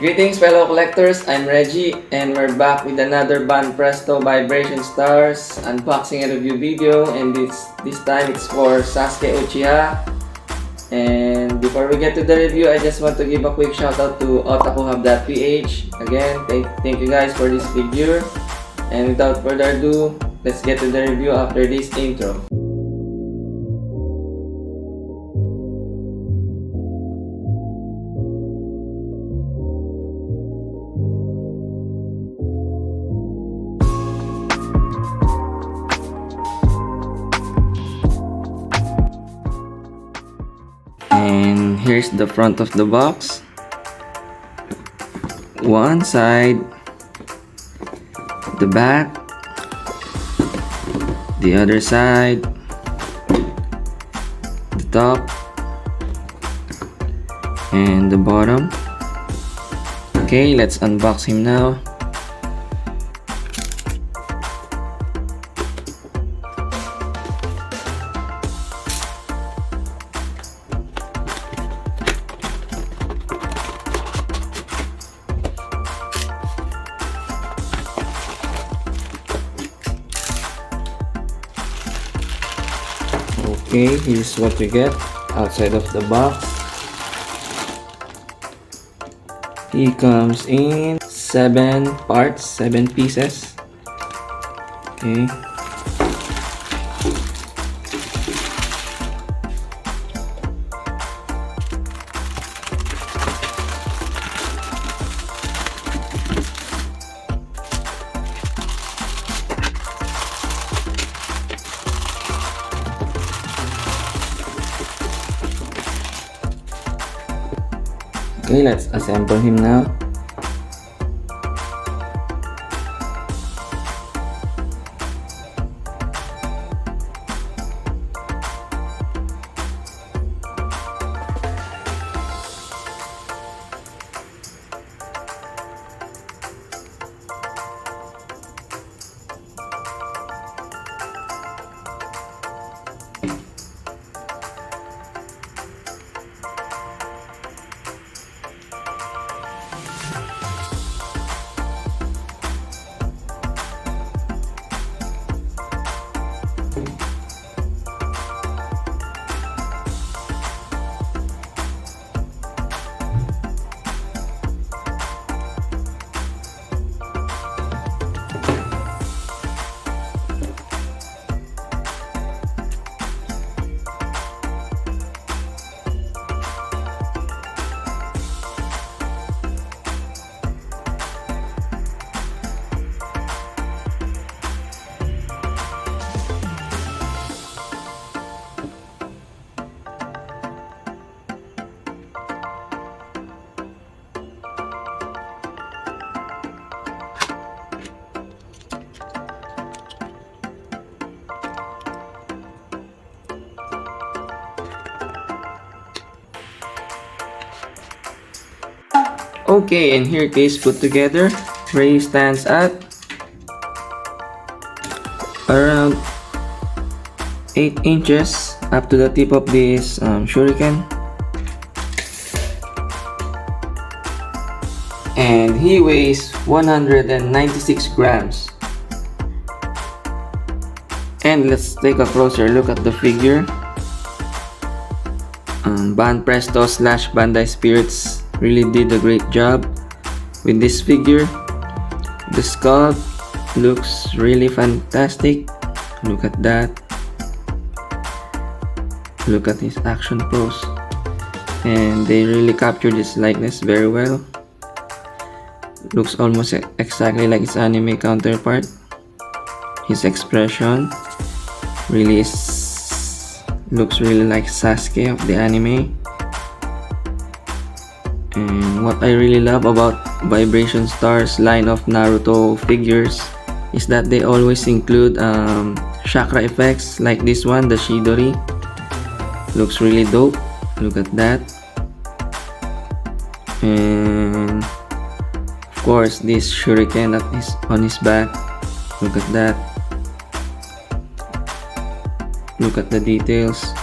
Greetings fellow collectors, I'm Reggie and we're back with another Banpresto Vibration Stars unboxing and review video, and this time it's for Sasuke Uchiha. And before we get to the review, I just want to give a quick shout out to otakuhub.ph. Again, thank you guys for this figure. And without further ado, let's get to the review after this intro. And here's the front of the box. One side, the back, the other side, the top, and the bottom. Okay, let's unbox him now. Okay, here's what you get outside of the box. He comes in 7 parts, 7 pieces. Okay. Okay, let's assemble him now. Okay, and here it is put together. Ray stands at around 8 inches up to the tip of this shuriken. And he weighs 196 grams. And let's take a closer look at the figure. Banpresto / Bandai Spirits really did a great job with this figure. The sculpt looks really fantastic. Look at that. Look at his action pose. And they really captured his likeness very well. Looks almost exactly like his anime counterpart. His expression really looks really like Sasuke of the anime. And what I really love about Vibration Stars line of Naruto figures is that they always include chakra effects like this one, the Shidori. Looks really dope. Look at that. And of course this shuriken that is on his back. Look at that. Look at the details.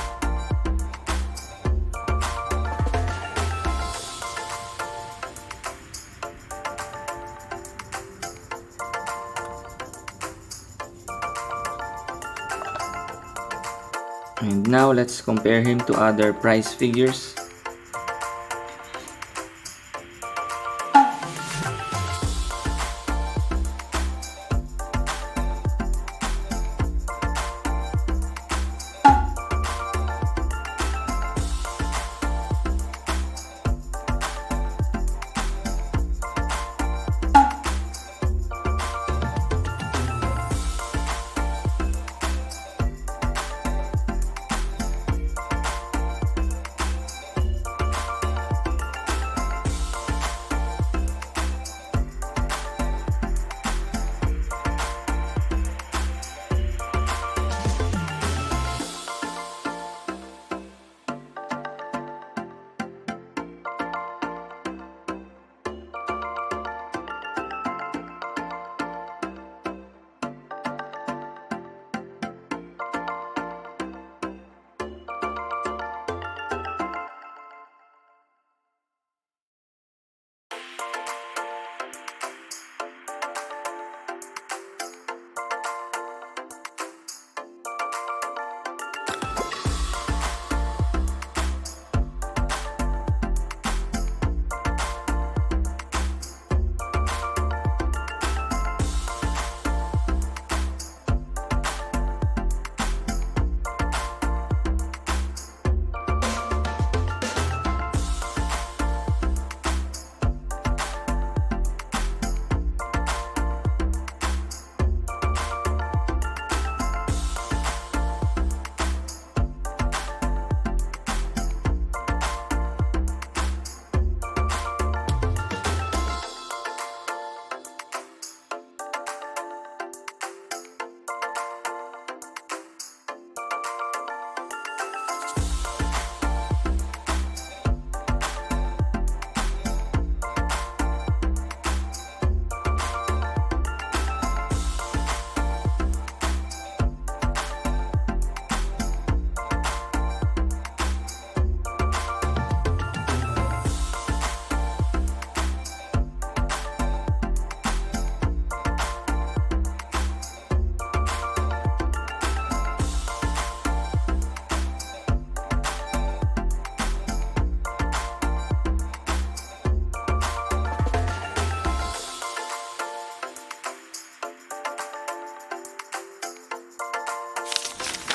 And now let's compare him to other prize figures.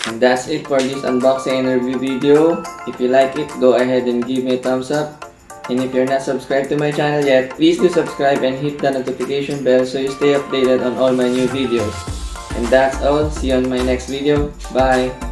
And that's it for this unboxing and review video. If you like it, go ahead and give me a thumbs up. And if you're not subscribed to my channel yet, please do subscribe and hit the notification bell so you stay updated on all my new videos. And that's all. See you on my next video. Bye!